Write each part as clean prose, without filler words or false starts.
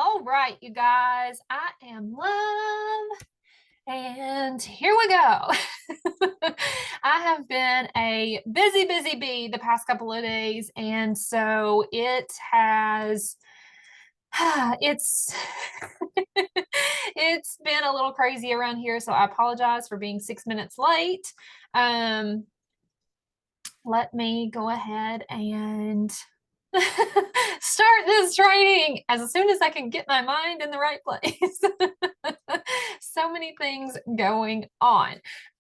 All right, you guys, I am Love, and here we go. I have been a busy, busy bee the past couple of days, and so it has, it's, it's been a little crazy around here. So I apologize for being 6 minutes late. Um, Let me go ahead and start this training as soon as I can get my mind in the right place. So many things going on.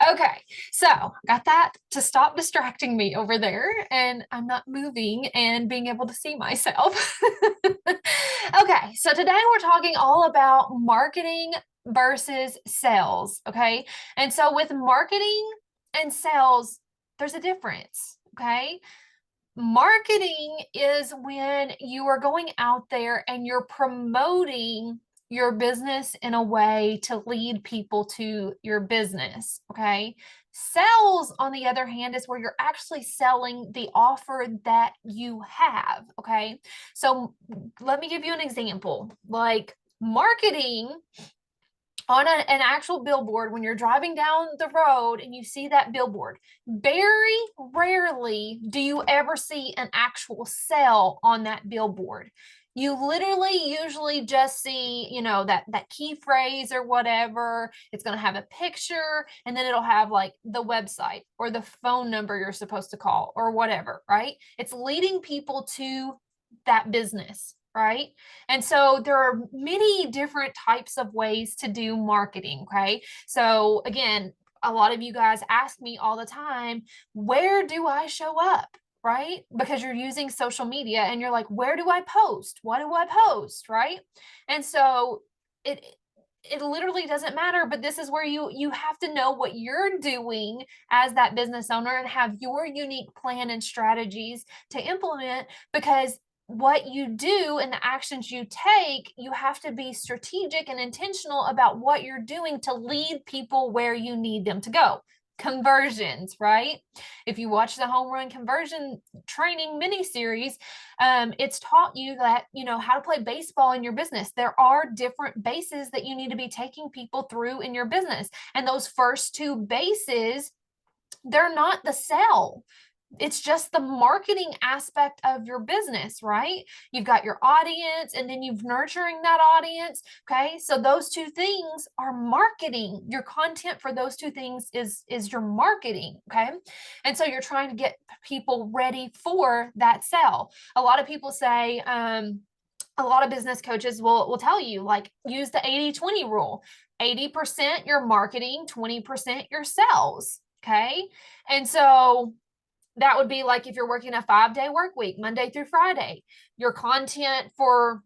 Okay, so got that to stop distracting me over there, and I'm not moving and being able to see myself. Okay, so today we're talking all about marketing versus sales. Okay, and so with marketing and sales, there's a difference. Okay, marketing is when you are going out there and you're promoting your business in a way to lead people to your business. Okay. Sales, on the other hand, is where you're actually selling the offer that you have. Okay. So let me give you an example. Like marketing on an actual billboard, when you're driving down the road and you see that billboard, very rarely do you ever see an actual sale on that billboard. You literally usually just see, that key phrase or whatever. It's going to have a picture, and then it'll have like the website or the phone number you're supposed to call or whatever, right? It's leading people to that business, right? And so there are many different types of ways to do marketing. Okay. So again, a lot of you guys ask me all the time, where do I show up? Right? Because you're using social media and you're like, where do I post? What do I post? Right? And so it literally doesn't matter, but this is where you have to know what you're doing as that business owner and have your unique plan and strategies to implement, because what you do and the actions you take, you have to be strategic and intentional about what you're doing to lead people where you need them to go. Conversions, right? If you watch the home run conversion training mini series, it's taught you that, how to play baseball in your business. There are different bases that you need to be taking people through in your business. And those first two bases, they're not the sell. It's just the marketing aspect of your business, right? You've got your audience, and then you've nurturing that audience. Okay. So those two things are marketing. Your content for those two things is your marketing. Okay. And so you're trying to get people ready for that sell. A lot of people say, a lot of business coaches will tell you, like, use the 80-20 rule. 80% your marketing, 20% your sales. Okay. And so that would be like if you're working a 5-day work week, Monday through Friday, your content for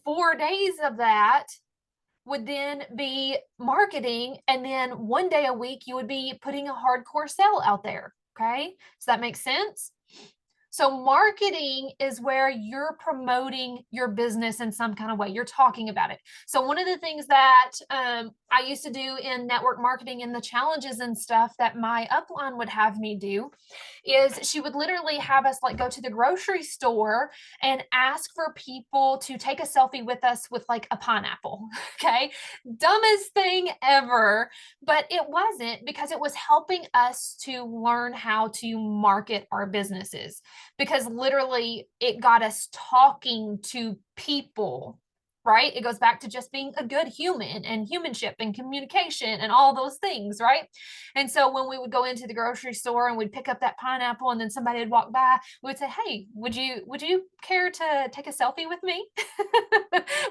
4 days of that would then be marketing. And then 1 day a week, you would be putting a hardcore sale out there. Okay. Does that make sense? So marketing is where you're promoting your business in some kind of way. You're talking about it. So one of the things that I used to do in network marketing and the challenges and stuff that my upline would have me do is she would literally have us like go to the grocery store and ask for people to take a selfie with us with like a pineapple. Okay. Dumbest thing ever, but it wasn't, because it was helping us to learn how to market our businesses, because literally it got us talking to people, right? It goes back to just being a good human and humanship and communication and all those things, right? And so when we would go into the grocery store and we'd pick up that pineapple and then somebody would walk by, we would say, hey, would you care to take a selfie with me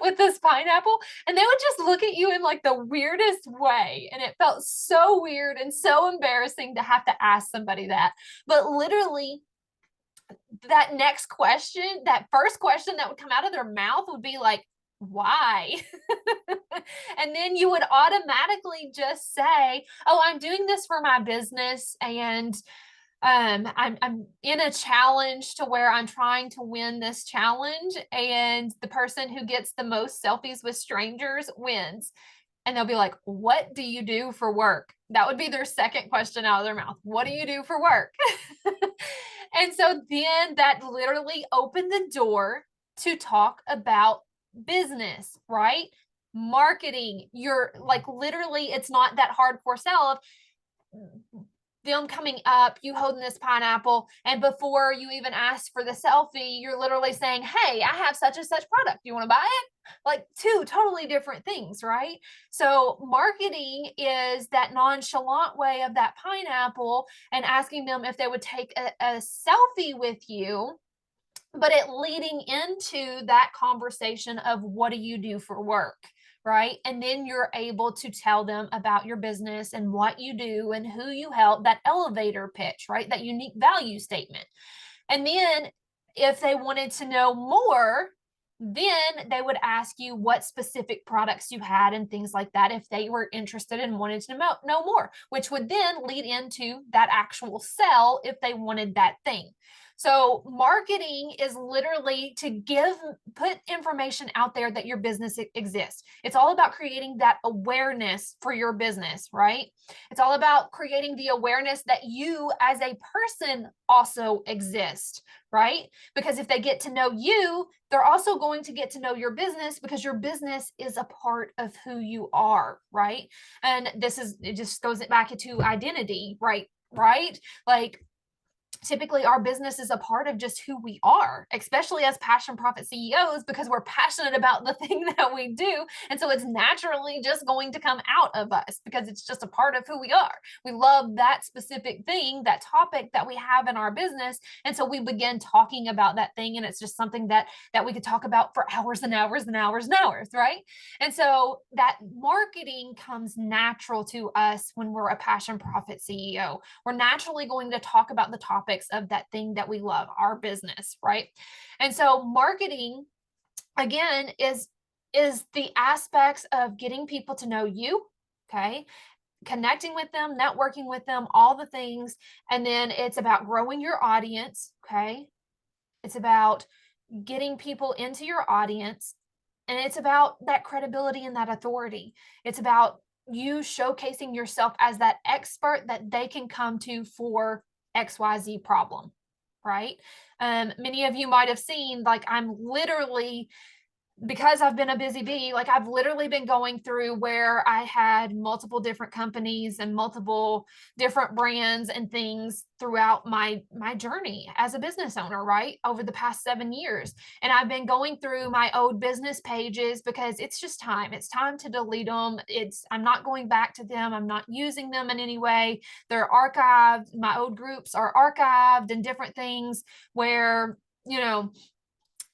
with this pineapple? And they would just look at you in like the weirdest way. And it felt so weird and so embarrassing to have to ask somebody that. But literally, that next question, that first question that would come out of their mouth would be like, why? And then you would automatically just say, oh, I'm doing this for my business, and I'm in a challenge to where I'm trying to win this challenge, and the person who gets the most selfies with strangers wins. And they'll be like, what do you do for work? That would be their second question out of their mouth. What do you do for work? And so then that literally opened the door to talk about business, right? Marketing, you're like literally, it's not that hardcore sell of them coming up, you holding this pineapple, and before you even ask for the selfie, you're literally saying, hey, I have such and such product. You want to buy it? Like two totally different things, right? So marketing is that nonchalant way of that pineapple and asking them if they would take a selfie with you, but it leading into that conversation of what do you do for work, right? And then you're able to tell them about your business and what you do and who you help, that elevator pitch, right? That unique value statement. And then if they wanted to know more, then they would ask you what specific products you had and things like that if they were interested and wanted to know more, which would then lead into that actual sell if they wanted that thing. So marketing is literally to put information out there that your business exists. It's all about creating that awareness for your business, right? It's all about creating the awareness that you as a person also exist, right? Because if they get to know you, they're also going to get to know your business because your business is a part of who you are, right? And it just goes back into identity, right? Right? Like typically our business is a part of just who we are, especially as passion profit CEOs, because we're passionate about the thing that we do. And so it's naturally just going to come out of us because it's just a part of who we are. We love that specific thing, that topic that we have in our business. And so we begin talking about that thing. And it's just something that we could talk about for hours and hours and hours and hours, right? And so that marketing comes natural to us when we're a passion profit CEO. We're naturally going to talk about the topics of that thing that we love, our business, right? And so marketing again is the aspects of getting people to know you, okay? Connecting with them, networking with them, all the things. And then it's about growing your audience, okay? It's about getting people into your audience, and it's about that credibility and that authority. It's about you showcasing yourself as that expert that they can come to for XYZ problem, right? Many of you might have seen, like, I'm literally, because I've been a busy bee, like I've literally been going through where I had multiple different companies and multiple different brands and things throughout my journey as a business owner, right? Over the past 7 years. And I've been going through my old business pages because it's just time. It's time to delete them. I'm not going back to them. I'm not using them in any way. They're archived. My old groups are archived and different things where,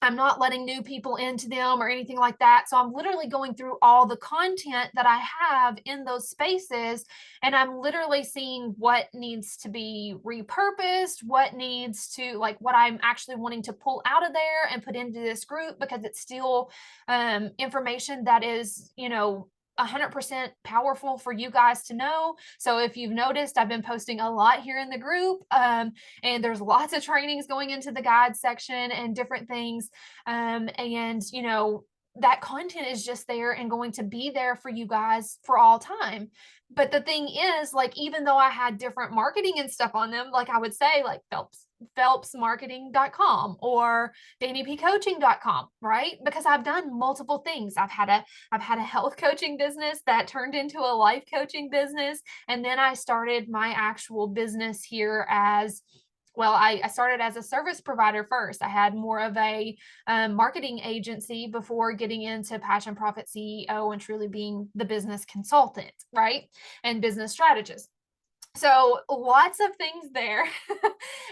I'm not letting new people into them or anything like that. So I'm literally going through all the content that I have in those spaces, and I'm literally seeing what needs to be repurposed, what I'm actually wanting to pull out of there and put into this group because it's still information that is, 100% powerful for you guys to know. So if you've noticed, I've been posting a lot here in the group, and there's lots of trainings going into the guide section and different things. And that content is just there and going to be there for you guys for all time. But the thing is, like, even though I had different marketing and stuff on them, like I would say, like phelpsmarketing.com or dannypcoaching.com, right? Because I've done multiple things. I've had a health coaching business that turned into a life coaching business, and then I started my actual business here as well. I started as a service provider first. I had more of a marketing agency before getting into Passion Profit CEO and truly being the business consultant, right? And business strategist. So lots of things there.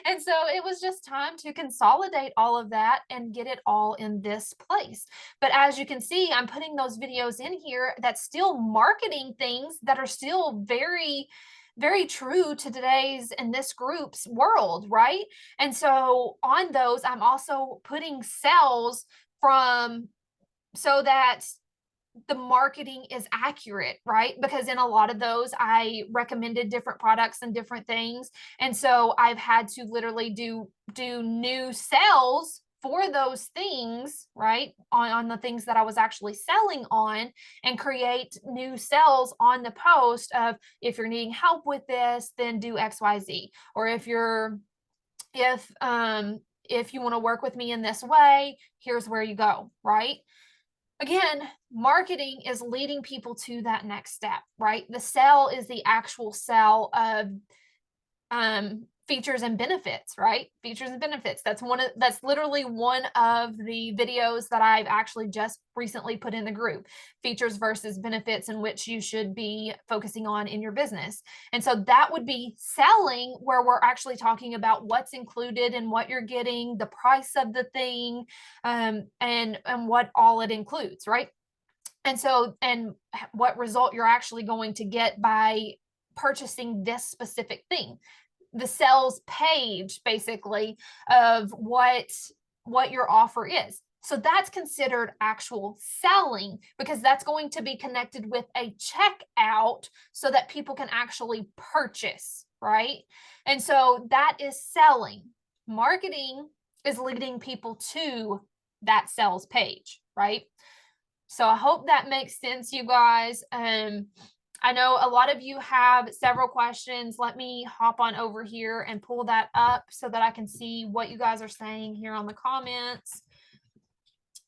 And so it was just time to consolidate all of that and get it all in this place. But as you can see, I'm putting those videos in here that's still marketing things that are still very, very true to today's and this group's world, right? And so on those, I'm also putting cells so that the marketing is accurate, right? Because in a lot of those, I recommended different products and different things. And so I've had to literally do new sales for those things, right? On the things that I was actually selling on, and create new sales on the post of, if you're needing help with this, then do XYZ. Or if you want to work with me in this way, here's where you go, right? again, marketing is leading people to that next step, right? The sell is the actual sell of features and benefits, right? Features and benefits. That's literally one of the videos that I've actually just recently put in the group. Features versus benefits in which you should be focusing on in your business. And so that would be selling, where we're actually talking about what's included and what you're getting, the price of the thing, and what all it includes, right? And so, and what result you're actually going to get by purchasing this specific thing. The sales page, basically, of what your offer is. So that's considered actual selling, because that's going to be connected with a checkout so that people can actually purchase, right? And so that is selling. Marketing is leading people to that sales page, right? So I hope that makes sense, you guys. I know a lot of you have several questions. Let me hop on over here and pull that up so that I can see what you guys are saying here on the comments.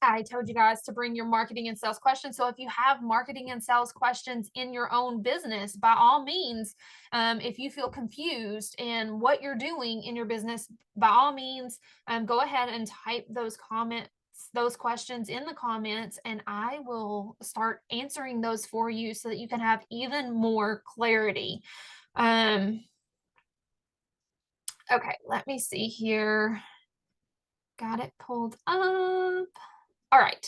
I told you guys to bring your marketing and sales questions. So if you have marketing and sales questions in your own business, by all means, if you feel confused in what you're doing in your business, by all means, go ahead and type those questions in the comments, and I will start answering those for you so that you can have even more clarity. Okay, let me see here. Got it pulled up. All right,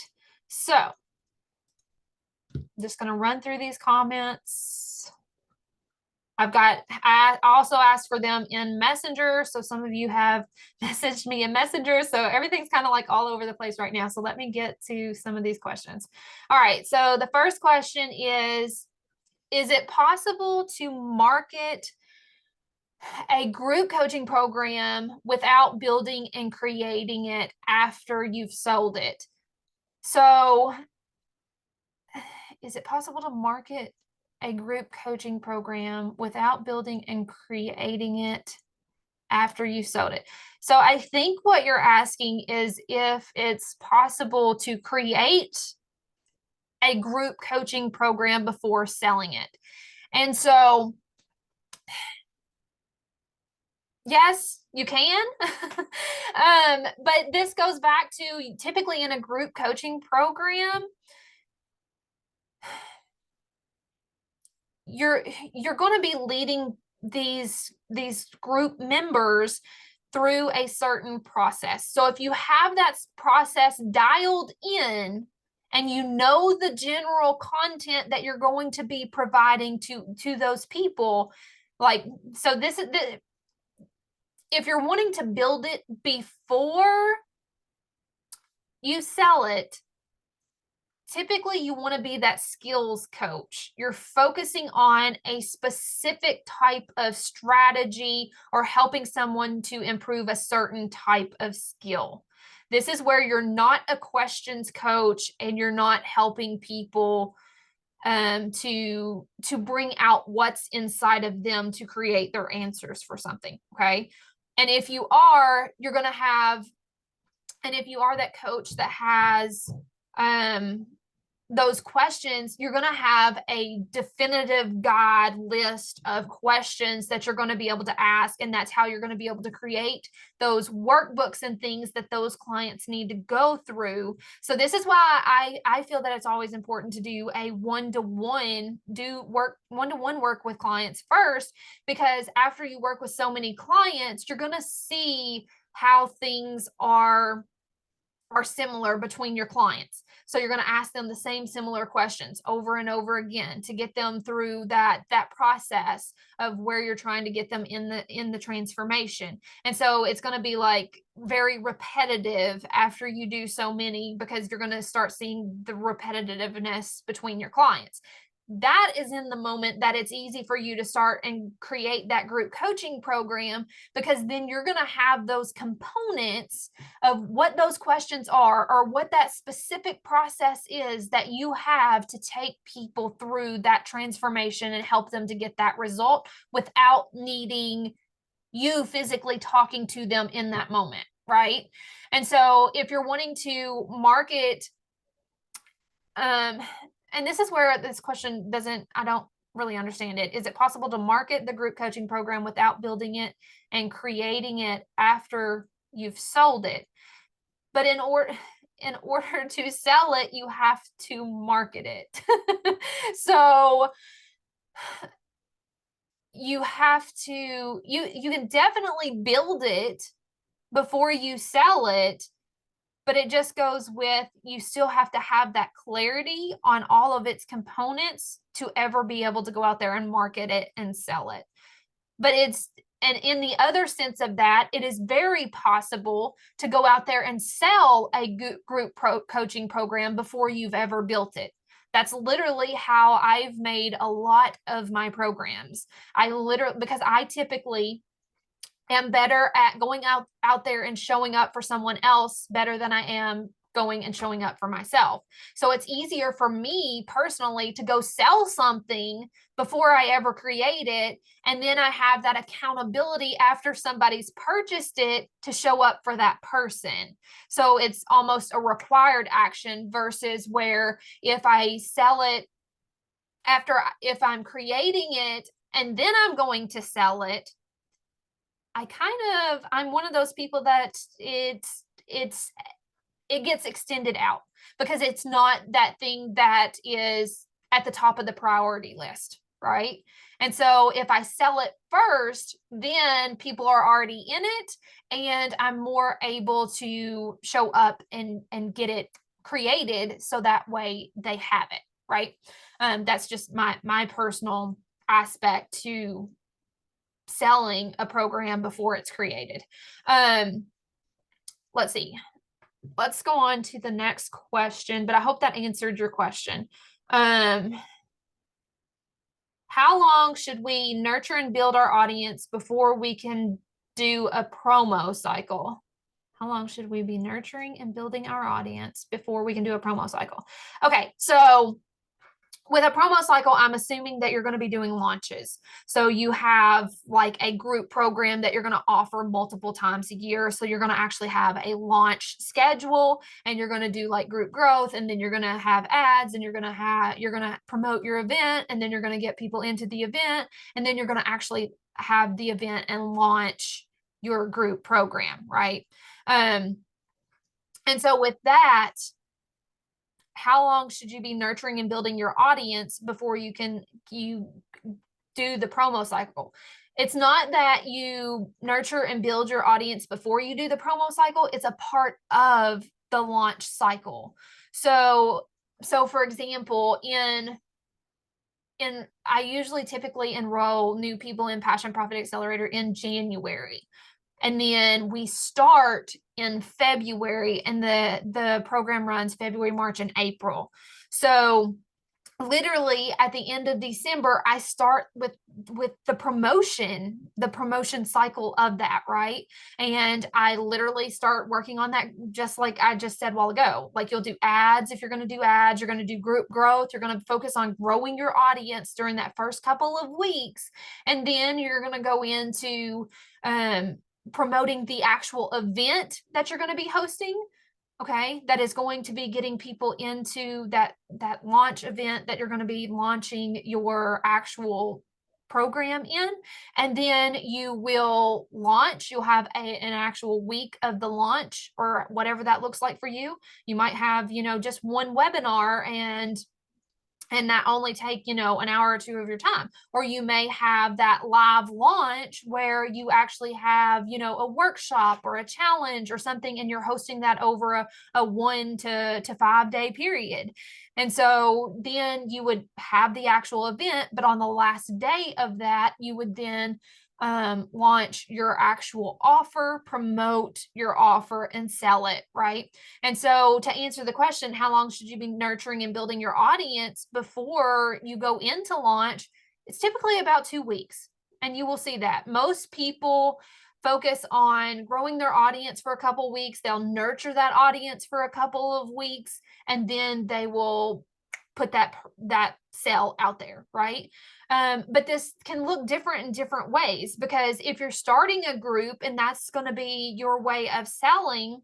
so I'm just going to run through these comments. I also asked for them in Messenger. So some of you have messaged me in Messenger. So everything's kind of like all over the place right now. So let me get to some of these questions. All right. So the first question is it possible to market a group coaching program without building and creating it after you've sold it? So is it possible to market a group coaching program without building and creating it after you sold it? So I think what you're asking is if it's possible to create a group coaching program before selling it. And so, yes, you can. But this goes back to, typically in a group coaching program, you're going to be leading these group members through a certain process. So if you have that process dialed in and you know the general content that you're going to be providing to those people, like, so this is the, if you're wanting to build it before you sell it, typically you want to be that skills coach. You're focusing on a specific type of strategy or helping someone to improve a certain type of skill. This is where you're not a questions coach and you're not helping people to bring out what's inside of them to create their answers for something. Okay. And if you are, you're going to have, and if you are that coach that has those questions, you're going to have a definitive guide list of questions that you're going to be able to ask. And that's how you're going to be able to create those workbooks and things that those clients need to go through. So this is why I feel that it's always important to do a one-to-one work with clients first, because after you work with so many clients, you're going to see how things are similar between your clients. So you're going to ask them the same similar questions over and over again to get them through that process of where you're trying to get them in the transformation. And so it's going to be like very repetitive after you do so many, because you're going to start seeing the repetitiveness between your clients. That is in the moment that it's easy for you to start and create that group coaching program, because then you're going to have those components of what those questions are, or what that specific process is that you have to take people through that transformation and help them to get that result without needing you physically talking to them in that moment, right? And so if you're wanting to market And this is where this question I don't really understand it. Is it possible to market the group coaching program without building it and creating it after you've sold it? But in order to sell it, you have to market it. So you have to, you can definitely build it before you sell it, but it just goes with, you still have to have that clarity on all of its components to ever be able to go out there and market it and sell it. But and in the other sense of that, it is very possible to go out there and sell a group coaching program before you've ever built it. That's literally how I've made a lot of my programs. Because I typically am better at going out there and showing up for someone else better than I am going and showing up for myself. So it's easier for me personally to go sell something before I ever create it. And then I have that accountability after somebody's purchased it to show up for that person. So it's almost a required action versus where if I sell it if I'm creating it and then I'm going to sell it, I'm one of those people that it gets extended out because it's not that thing that is at the top of the priority list, right? And so if I sell it first, then people are already in it and I'm more able to show up and get it created so that way they have it, right? That's just my personal aspect to selling a program before it's created. Let's see. Let's go on to the next question, but I hope that answered your question. How long should we nurture and build our audience before we can do a promo cycle? How long should we be nurturing and building our audience before we can do a promo cycle? Okay, so with a promo cycle, I'm assuming that you're going to be doing launches. So you have like a group program that you're going to offer multiple times a year. So you're going to actually have a launch schedule and you're going to do like group growth, and then you're going to have ads, and you're going to promote your event, and then you're going to get people into the event, and then you're going to actually have the event and launch your group program, right? And so with that, how long should you be nurturing and building your audience before you do the promo cycle? It's not that you nurture and build your audience before you do the promo cycle. It's a part of the launch cycle. So for example, I usually typically enroll new people in Passion Profit Accelerator in January. And then we start in February, and the program runs February, March, and April. So literally at the end of December, I start with the promotion cycle of that, right? And I literally start working on that, just like I just said a while ago. Like, you'll do ads. If you're going to do ads, you're going to do group growth. You're going to focus on growing your audience during that first couple of weeks. And then you're going to go into promoting the actual event that you're going to be hosting. Okay, that is going to be getting people into that launch event that you're going to be launching your actual program in. And then you will launch. You'll have an actual week of the launch, or whatever that looks like for you. You might have, just one webinar and that only take, an hour or two of your time. Or you may have that live launch where you actually have, a workshop or a challenge or something, and you're hosting that over a 1 to 5 day period. And so then you would have the actual event, but on the last day of that, you would then launch your actual offer, promote your offer, and sell it, right? And so to answer the question, how long should you be nurturing and building your audience before you go into launch? It's typically about 2 weeks. And you will see that most people focus on growing their audience for a couple of weeks. They'll nurture that audience for a couple of weeks, and then they will put that sell out there, right? But this can look different in different ways, because if you're starting a group and that's going to be your way of selling,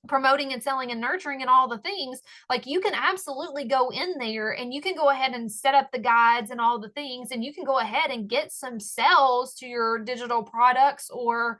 promoting and selling and nurturing and all the things, like you can absolutely go in there and you can go ahead and set up the guides and all the things, and you can go ahead and get some sales to your digital products, or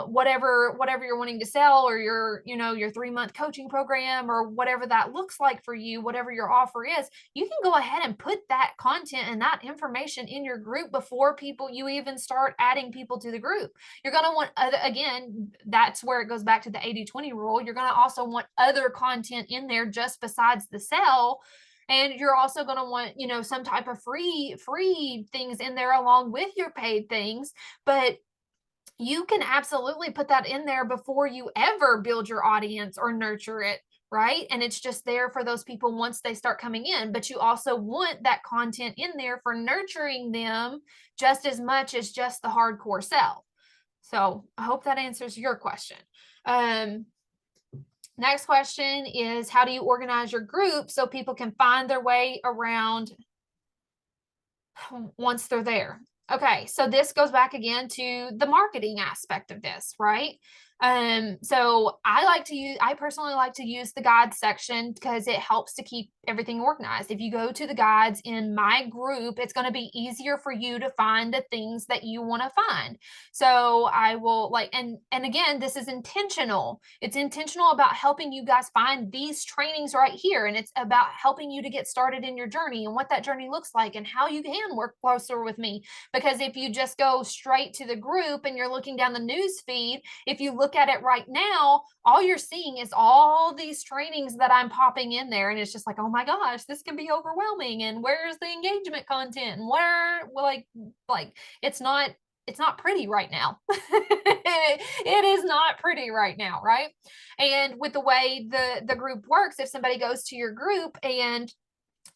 whatever you're wanting to sell, or your 3-month coaching program, or whatever that looks like for you, whatever your offer is. You can go ahead and put that content and that information in your group before you even start adding people to the group. You're going to want again, that's where it goes back to the 80-20 rule. You're going to also want other content in there just besides the sell. And you're also going to want, some type of free things in there along with your paid things. But you can absolutely put that in there before you ever build your audience or nurture it, right? And it's just there for those people once they start coming in. But you also want that content in there for nurturing them just as much as just the hardcore sell. So I hope that answers your question. Next question is, how do you organize your group so people can find their way around once they're there? Okay, so this goes back again to the marketing aspect of this, right? So I personally like to use the guides section because it helps to keep everything organized. If you go to the guides in my group, it's going to be easier for you to find the things that you want to find. So I will and again, this is intentional. It's intentional about helping you guys find these trainings right here. And it's about helping you to get started in your journey and what that journey looks like and how you can work closer with me. Because if you just go straight to the group and you're looking down the news feed, if you look at it right now, all you're seeing is all these trainings that I'm popping in there. And it's just like, oh my gosh, this can be overwhelming. And where's the engagement content? And it's not pretty right now. It is not pretty right now, right? And with the way the group works, if somebody goes to your group and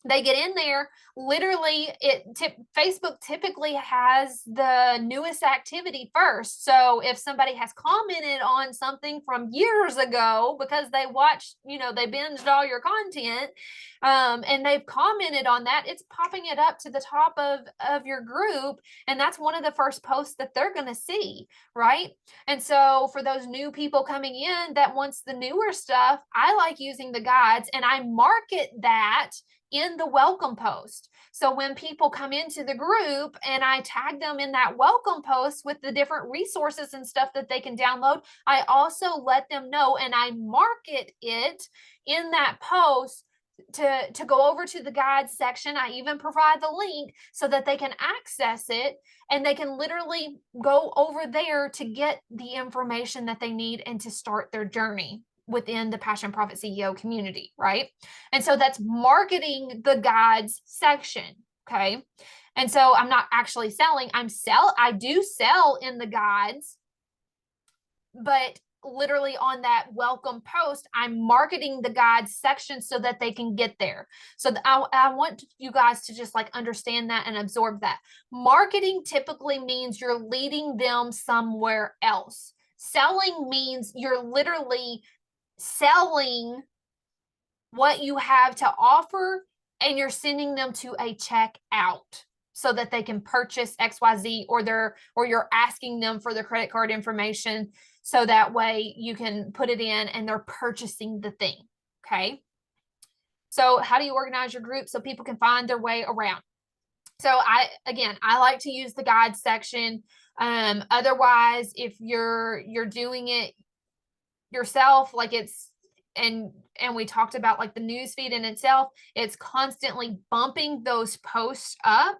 they get in there, literally Facebook typically has the newest activity first. So if somebody has commented on something from years ago because they watched, they binged all your content, and they've commented on that, it's popping it up to the top of your group. And that's one of the first posts that they're going to see, right? And so for those new people coming in that wants the newer stuff, I like using the guides, and I market that in the welcome post. So when people come into the group and I tag them in that welcome post with the different resources and stuff that they can download, I also let them know, and I market it in that post to go over to the guides section. I even provide the link so that they can access it, and they can literally go over there to get the information that they need and to start their journey within the Passion Profit CEO community, right? And so that's marketing the guides section, okay? And so I'm not actually selling. I do sell in the guides, but literally on that welcome post, I'm marketing the guides section so that they can get there. So I want you guys to just understand that and absorb that. Marketing typically means you're leading them somewhere else. Selling means you're literally selling what you have to offer, and you're sending them to a checkout so that they can purchase XYZ, or you're asking them for their credit card information so that way you can put it in and they're purchasing the thing. Okay. So how do you organize your group so people can find their way around? So I like to use the guide section. Otherwise, if you're doing it yourself, and we talked about the news feed in itself, it's constantly bumping those posts up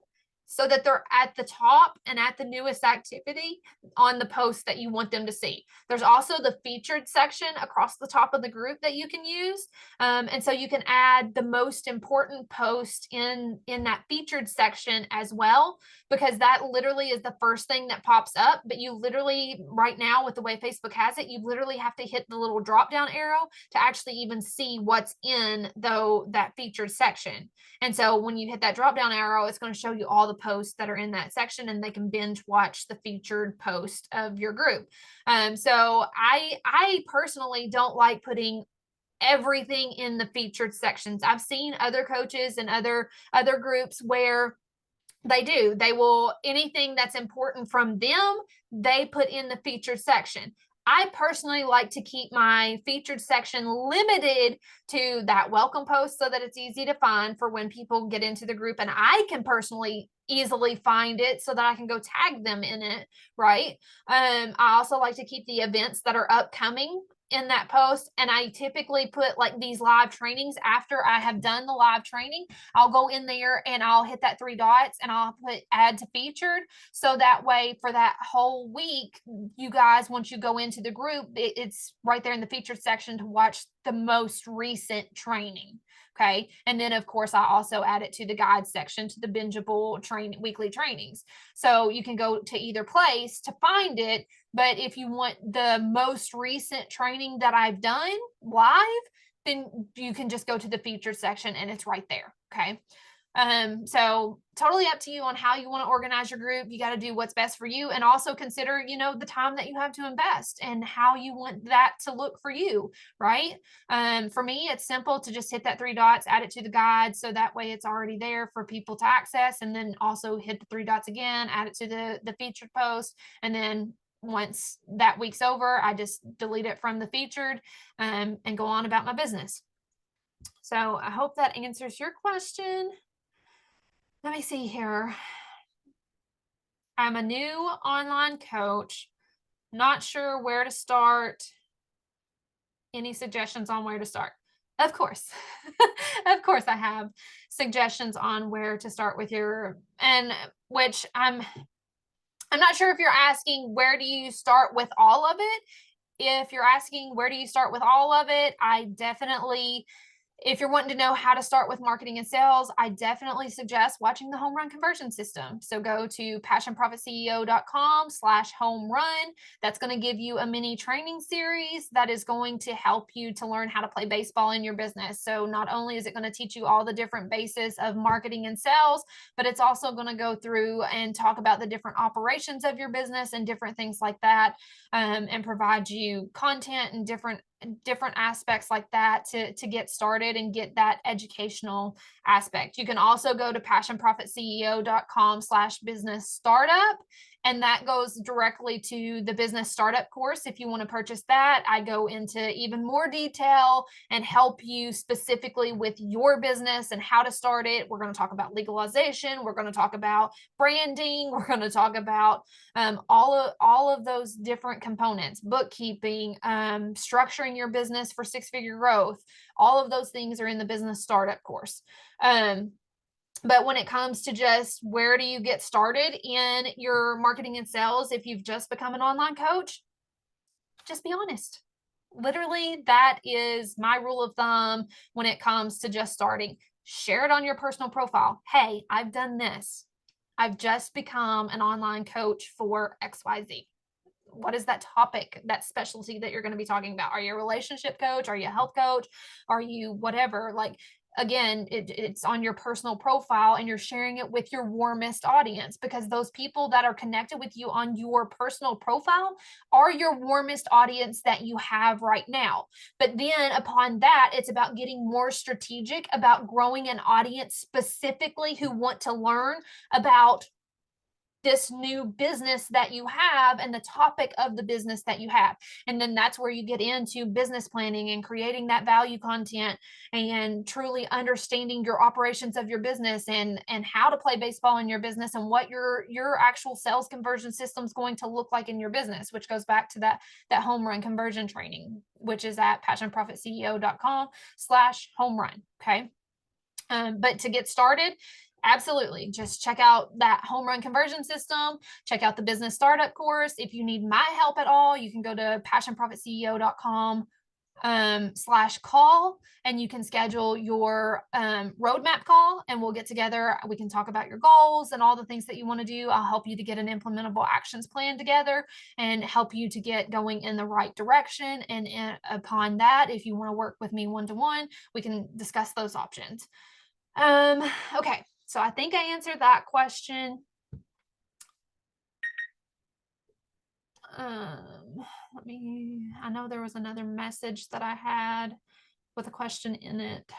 so that they're at the top and at the newest activity on the post that you want them to see. There's also the featured section across the top of the group that you can use. And so you can add the most important post in that featured section as well, because that literally is the first thing that pops up. But you literally, right now with the way Facebook has it, you literally have to hit the little drop down arrow to actually even see what's in that featured section. And so when you hit that drop down arrow, it's going to show you all the posts that are in that section, and they can binge watch the featured post of your group. So I personally don't like putting everything in the featured sections. I've seen other coaches and other groups where they will, anything that's important from them, they put in the featured section. I personally like to keep my featured section limited to that welcome post so that it's easy to find for when people get into the group, and I can personally easily find it so that I can go tag them in it, right? I also like to keep the events that are upcoming in that post, and I typically put like these live trainings after I have done the live training. I'll go in there and I'll hit that 3 dots and I'll put add to featured, so that way for that whole week, you guys, once you go into the group, it's right there in the featured section to watch the most recent training. Okay. And then of course I also add it to the guide section, to the bingeable weekly trainings. So you can go to either place to find it. But if you want the most recent training that I've done live, then you can just go to the featured section and it's right there. Okay. So totally up to you on how you want to organize your group. You got to do what's best for you, and also consider, the time that you have to invest and how you want that to look for you, right? For me, it's simple to just hit that 3 dots, add it to the guide. So that way it's already there for people to access, and then also hit the 3 dots again, add it to the featured post. And then once that week's over, I just delete it from the featured, and go on about my business. So I hope that answers your question. Let me see here. I'm a new online coach, not sure where to start. Any suggestions on where to start? Of course. Of course I have suggestions on where to start with and which I'm not sure if you're asking where do you start with all of it. If you're asking where do you start with all of it, if you're wanting to know how to start with marketing and sales, I definitely suggest watching the Home Run Conversion System. So go to passionprofitceo.com/home run. That's going to give you a mini training series that is going to help you to learn how to play baseball in your business. So not only is it going to teach you all the different bases of marketing and sales, but it's also going to go through and talk about the different operations of your business and different things like that, and provide you content and different aspects like that to get started and get that educational aspect. You can also go to passionprofitceo.com/business startup, and that goes directly to the business startup course. If you want to purchase that, I go into even more detail and help you specifically with your business and how to start it. We're going to talk about legalization. We're going to talk about branding. We're going to talk about all of those different components, bookkeeping, structuring your business for 6-figure growth. All of those things are in the business startup course. But when it comes to just where do you get started in your marketing and sales, if you've just become an online coach, just be honest. Literally, that is my rule of thumb when it comes to just starting. Share it on your personal profile. Hey, I've done this. I've just become an online coach for XYZ. What is that topic, that specialty that you're going to be talking about? Are you a relationship coach? Are you a health coach? Are you whatever? Like, again, it's on your personal profile and you're sharing it with your warmest audience, because those people that are connected with you on your personal profile are your warmest audience that you have right now. But then upon that, it's about getting more strategic about growing an audience specifically who want to learn about this new business that you have and the topic of the business that you have. And then that's where you get into business planning and creating that value content and truly understanding your operations of your business and how to play baseball in your business and what your actual sales conversion system is going to look like in your business, which goes back to that home run conversion training, which is at passionprofitceo.com/home run. Okay. But to get started, absolutely. Just check out that home run conversion system. Check out the business startup course. If you need my help at all, you can go to passionprofitceo.com/call, and you can schedule your roadmap call, and we'll get together. We can talk about your goals and all the things that you want to do. I'll help you to get an implementable actions plan together and help you to get going in the right direction. And upon that, if you want to work with me one-to-one, we can discuss those options. Okay, so I think I answered that question. I know there was another message that I had with a question in it.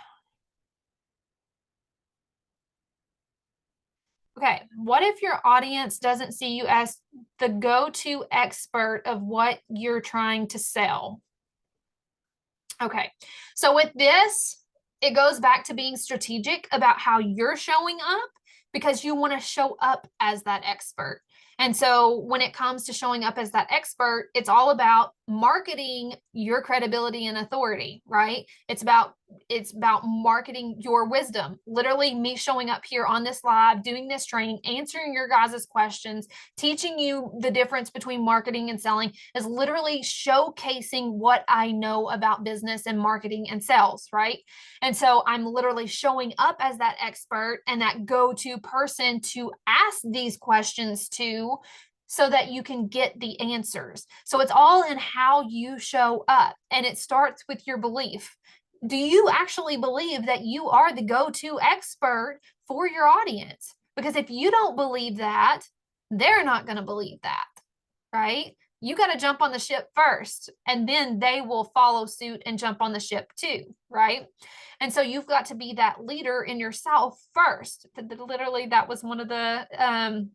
Okay, what if your audience doesn't see you as the go-to expert of what you're trying to sell? Okay, so with this, it goes back to being strategic about how you're showing up because you want to show up as that expert. And so when it comes to showing up as that expert, it's all about marketing your credibility and authority, right? It's about marketing your wisdom. Literally me showing up here on this live, doing this training, answering your guys' questions, teaching you the difference between marketing and selling is literally showcasing what I know about business and marketing and sales, right? And so I'm literally showing up as that expert and that go-to person to ask these questions to so that you can get the answers. So it's all in how you show up, and it starts with your belief. Do you actually believe that you are the go-to expert for your audience? Because if you don't believe that, they're not going to believe that, right? You got to jump on the ship first, and then they will follow suit and jump on the ship too, right? And so you've got to be that leader in yourself first. Literally, that was one of the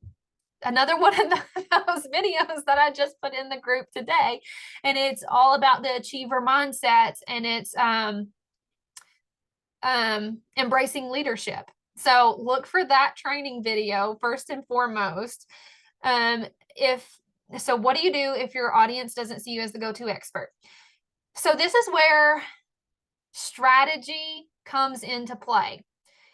another one of those videos that I just put in the group today, and it's all about the achiever mindsets, and it's embracing leadership. So look for that training video first and foremost. So what do you do if your audience doesn't see you as the go-to expert? So this is where strategy comes into play.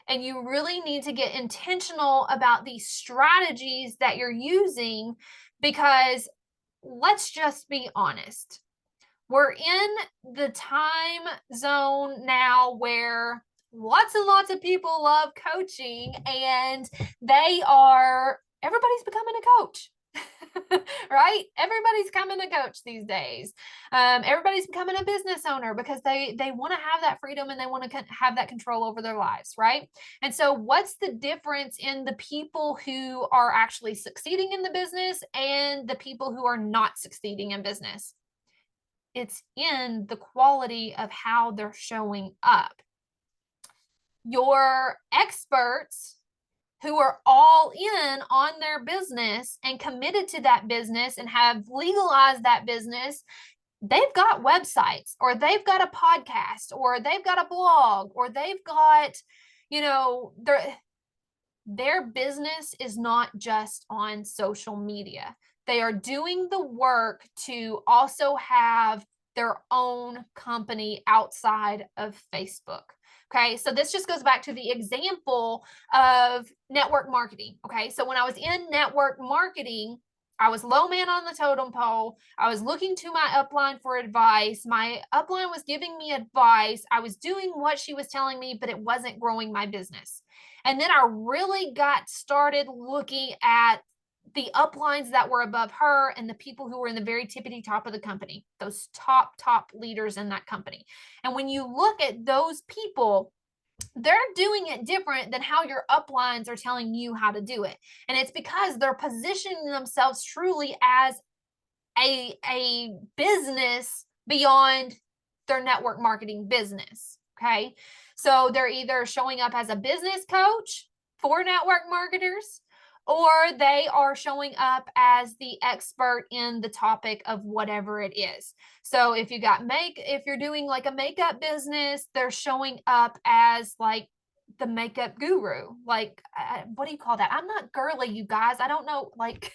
And you really need to get intentional about these strategies that you're using, because let's just be honest. We're in the time zone now where lots and lots of people love coaching, and everybody's becoming a coach. Right? Everybody's becoming a coach these days. Everybody's becoming a business owner because they want to have that freedom and they want to have that control over their lives, right? And so what's the difference in the people who are actually succeeding in the business and the people who are not succeeding in business? It's in the quality of how they're showing up. Your experts who are all in on their business and committed to that business and have legalized that business, they've got websites, or they've got a podcast, or they've got a blog, or they've got, their business is not just on social media. They are doing the work to also have their own company outside of Facebook. Okay, so this just goes back to the example of network marketing. Okay, so when I was in network marketing, I was low man on the totem pole. I was looking to my upline for advice. My upline was giving me advice. I was doing what she was telling me, but it wasn't growing my business. And then I really got started looking at the uplines that were above her and the people who were in the very tippity top of the company, those top leaders in that company. And when you look at those people, they're doing it different than how your uplines are telling you how to do it. And it's because they're positioning themselves truly as a business beyond their network marketing business. Okay. So they're either showing up as a business coach for network marketers, or they are showing up as the expert in the topic of whatever it is. So if you're doing like a makeup business, they're showing up as like the makeup guru. Like, what do you call that? I'm not girly, you guys. I don't know, like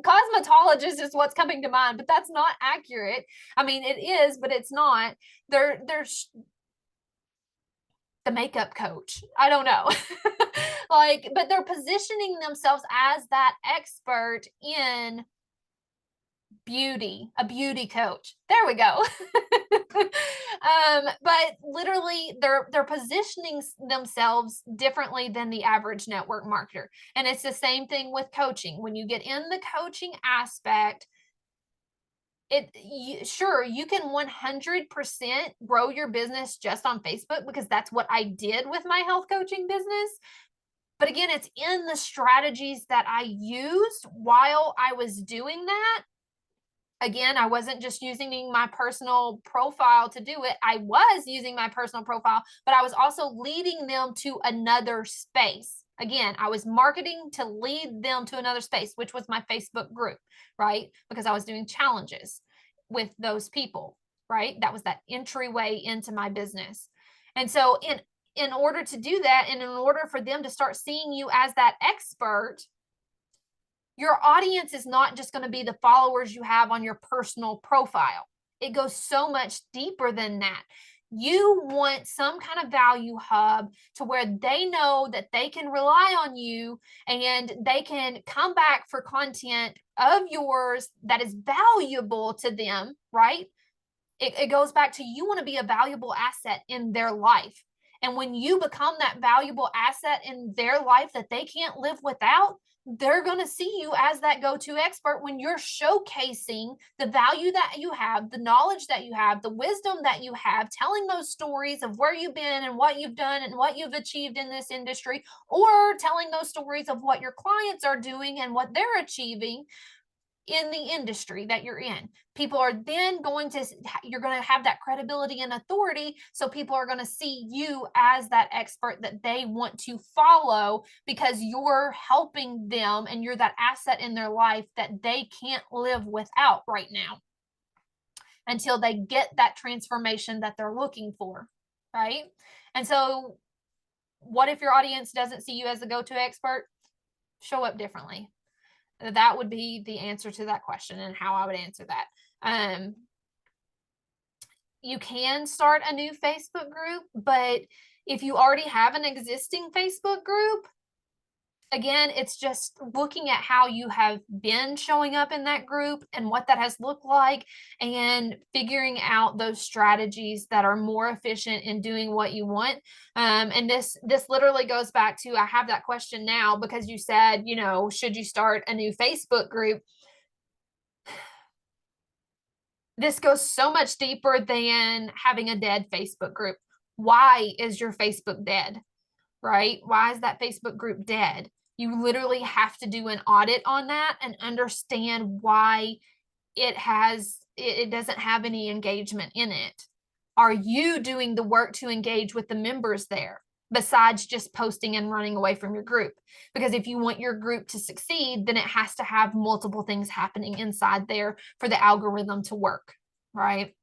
cosmetologist is what's coming to mind, but that's not accurate. I mean, it is, but it's not. There's the makeup coach. I don't know. But they're positioning themselves as that expert in beauty, a beauty coach. There we go. But literally they're positioning themselves differently than the average network marketer. And it's the same thing with coaching. When you get in the coaching aspect, sure, you can 100% grow your business just on Facebook, because that's what I did with my health coaching business. But again, it's in the strategies that I used while I was doing that. Again, I wasn't just using my personal profile to do it. I was using my personal profile, but I was also leading them to another space. Again, I was marketing to lead them to another space, which was my Facebook group, right? Because I was doing challenges with those people, right? That was that entryway into my business. And so in order to do that, and in order for them to start seeing you as that expert, your audience is not just going to be the followers you have on your personal profile. It goes so much deeper than that. You want some kind of value hub to where they know that they can rely on you and they can come back for content of yours that is valuable to them, right? It goes back to, you want to be a valuable asset in their life. And when you become that valuable asset in their life that they can't live without, they're going to see you as that go-to expert when you're showcasing the value that you have, the knowledge that you have, the wisdom that you have, telling those stories of where you've been and what you've done and what you've achieved in this industry, or telling those stories of what your clients are doing and what they're achieving in the industry that you're in. People are then going to, you're going to have that credibility and authority. So people are going to see you as that expert that they want to follow, because you're helping them and you're that asset in their life that they can't live without right now until they get that transformation that they're looking for, right? And so what if your audience doesn't see you as the go-to expert? Show up differently. That would be the answer to that question and how I would answer that. You can start a new Facebook group, but if you already have an existing Facebook group, again, it's just looking at how you have been showing up in that group and what that has looked like, and figuring out those strategies that are more efficient in doing what you want. And this literally goes back to, I have that question now because you said, you know, should you start a new Facebook group? This goes so much deeper than having a dead Facebook group. Why is your Facebook dead? Right? Why is that Facebook group dead? You literally have to do an audit on that and understand why it doesn't have any engagement in it. Are you doing the work to engage with the members there, besides just posting and running away from your group? Because if you want your group to succeed, then it has to have multiple things happening inside there for the algorithm to work, right?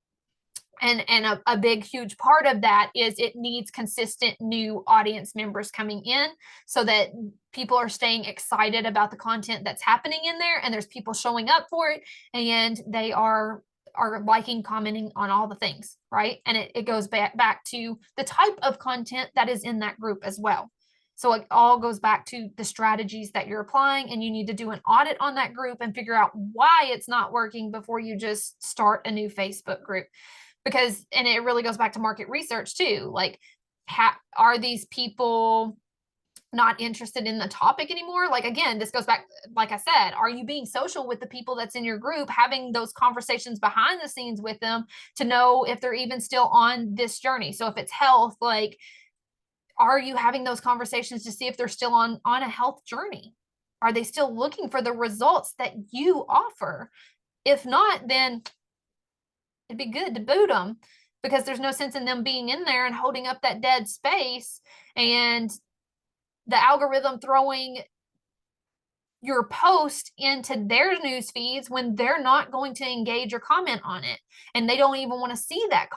And a big, huge part of that is it needs consistent new audience members coming in, so that people are staying excited about the content that's happening in there, and there's people showing up for it, and they are liking, commenting on all the things, right? And it goes back to the type of content that is in that group as well. So it all goes back to the strategies that you're applying, and you need to do an audit on that group and figure out why it's not working before you just start a new Facebook group. Because, and it really goes back to market research too. Like, are these people not interested in the topic anymore? Like, again, this goes back, like I said, are you being social with the people that's in your group, having those conversations behind the scenes with them to know if they're even still on this journey? So if it's health, like, are you having those conversations to see if they're still on a health journey? Are they still looking for the results that you offer? If not, then it'd be good to boot them, because there's no sense in them being in there and holding up that dead space and the algorithm throwing your post into their news feeds when they're not going to engage or comment on it, and they don't even want to see that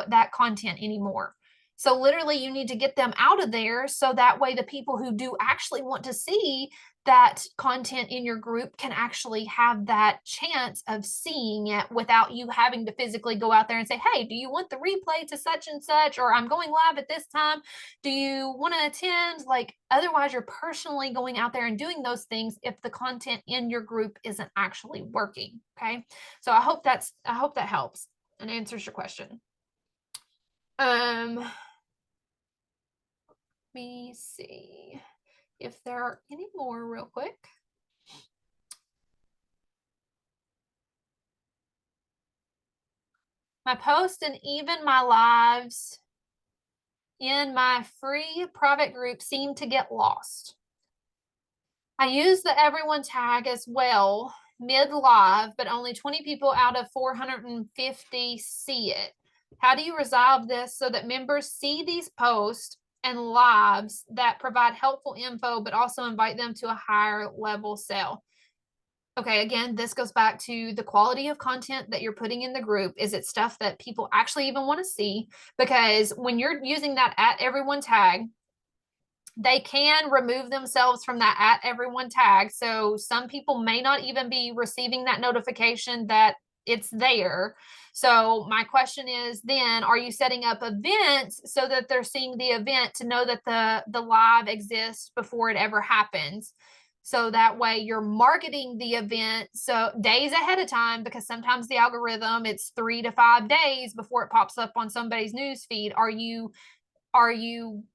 that content anymore. So literally you need to get them out of there, so that way the people who do actually want to see that content in your group can actually have that chance of seeing it without you having to physically go out there and say, hey, do you want the replay to such and such, or I'm going live at this time, do you want to attend? Like, otherwise you're personally going out there and doing those things if the content in your group isn't actually working. Okay, so I hope that helps and answers your question. Let me see if there are any more real quick. My posts and even my lives in my free private group seem to get lost. I use the everyone tag as well mid live, but only 20 people out of 450 see it. How do you resolve this so that members see these posts and lives that provide helpful info, but also invite them to a higher level sale. Okay, again, this goes back to the quality of content that you're putting in the group. Is it stuff that people actually even want to see? Because when you're using that @everyone tag, they can remove themselves from that @everyone tag. So some people may not even be receiving that notification that it's there. So my question is then, are you setting up events so that they're seeing the event to know that the live exists before it ever happens? So that way you're marketing the event so days ahead of time, because sometimes the algorithm, it's 3 to 5 days before it pops up on somebody's news feed. Are you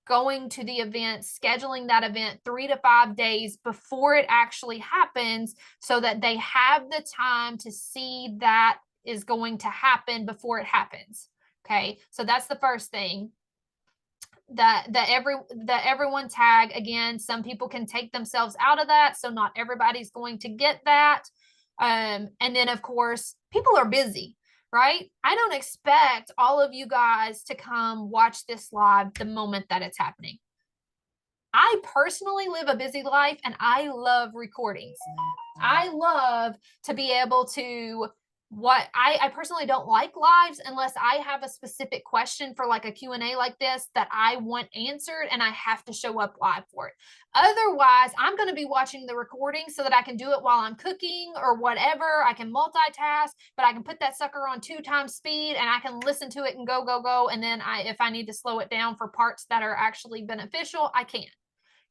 going to the event, scheduling that event 3 to 5 days before it actually happens so that they have the time to see that is going to happen before it happens? Okay, so that's the first thing. The everyone tag, again, some people can take themselves out of that, so not everybody's going to get that. And then of course, people are busy, right? I don't expect all of you guys to come watch this live the moment that it's happening. I personally live a busy life and I love recordings. I love to be able to I personally don't like lives unless I have a specific question for like a Q&A like this that I want answered and I have to show up live for it. Otherwise, I'm going to be watching the recording so that I can do it while I'm cooking or whatever. I can multitask, but I can put that sucker on 2 times speed and I can listen to it and go. And then if I need to slow it down for parts that are actually beneficial, I can,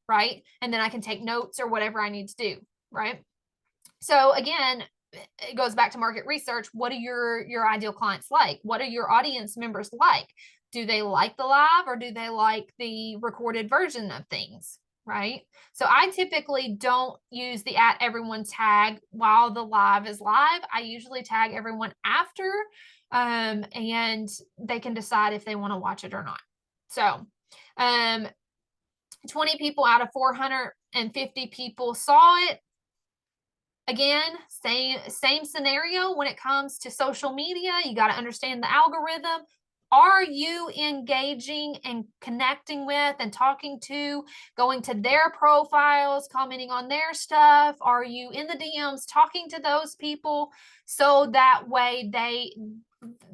right? And then I can take notes or whatever I need to do, right? So again, it goes back to market research. What are your ideal clients like? What are your audience members like? Do they like the live or do they like the recorded version of things? Right. So I typically don't use the @everyone tag while the live is live. I usually tag everyone after, and they can decide if they want to watch it or not. So 20 people out of 450 people saw it. Again, same scenario when it comes to social media. You got to understand the algorithm. Are you engaging and connecting with and talking to, going to their profiles, commenting on their stuff? Are you in the DMs talking to those people so that way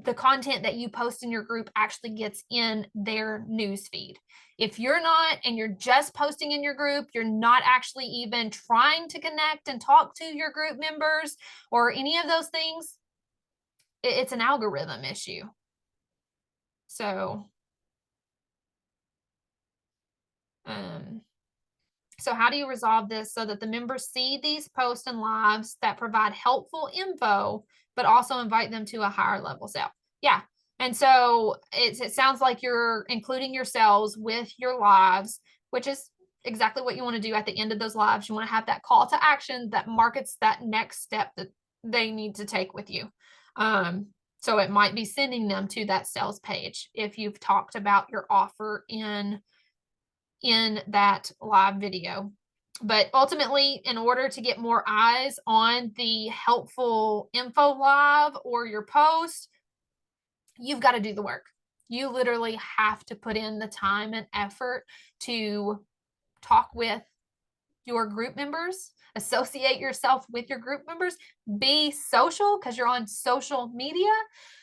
the content that you post in your group actually gets in their news feed? If you're not, and you're just posting in your group, you're not actually even trying to connect and talk to your group members or any of those things, it's an algorithm issue. So, so how do you resolve this so that the members see these posts and lives that provide helpful info, but also invite them to a higher level sale? Yeah. And so it sounds like you're including yourselves with your lives, which is exactly what you want to do at the end of those lives. You want to have that call to action that markets that next step that they need to take with you. So it might be sending them to that sales page if you've talked about your offer in that live video. But ultimately, in order to get more eyes on the helpful info live or your post, you've got to do the work. You literally have to put in the time and effort to talk with your group members, associate yourself with your group members, be social because you're on social media,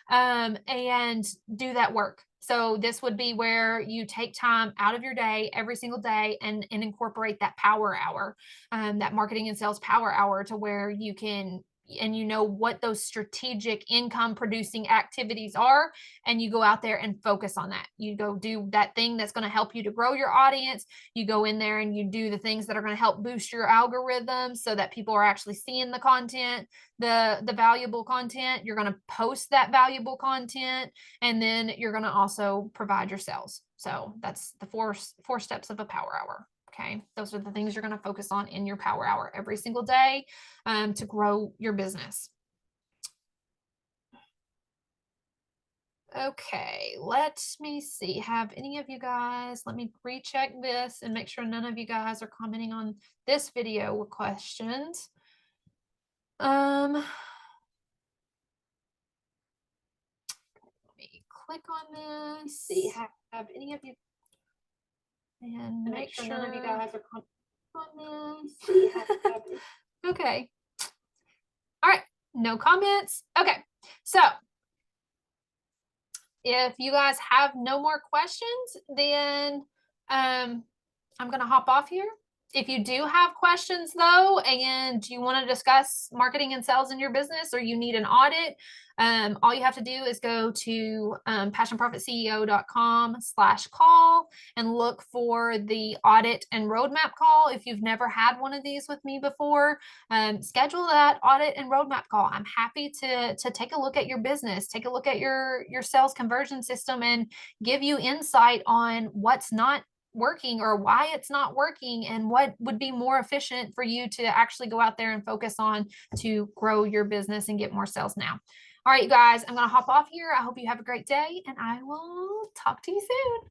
and do that work. So this would be where you take time out of your day every single day and incorporate that power hour, that marketing and sales power hour, to where you can, and you know what those strategic income producing activities are, and you go out there and focus on that. You go do that thing that's going to help you to grow your audience. You go in there and you do the things that are going to help boost your algorithm so that people are actually seeing the content, the valuable content. You're going to post that valuable content, and then you're going to also provide your sales. So that's the four steps of a power hour. Okay, those are the things you're going to focus on in your power hour every single day, to grow your business. Okay, let me see. Have any of you guys, let me recheck this and make sure none of you guys are commenting on this video with questions. Let me click on this. See, have any of you And make sure none of you guys are on this. We have covered. Okay. All right. No comments. Okay. So if you guys have no more questions, then I'm going to hop off here. If you do have questions though, and you want to discuss marketing and sales in your business, or you need an audit, all you have to do is go to passionprofitceo.com/call and look for the audit and roadmap call. If you've never had one of these with me before, schedule that audit and roadmap call. I'm happy to take a look at your business, take a look at your sales conversion system, and give you insight on what's not working or why it's not working and what would be more efficient for you to actually go out there and focus on to grow your business and get more sales now. All right, you guys, I'm going to hop off here. I hope you have a great day, and I will talk to you soon.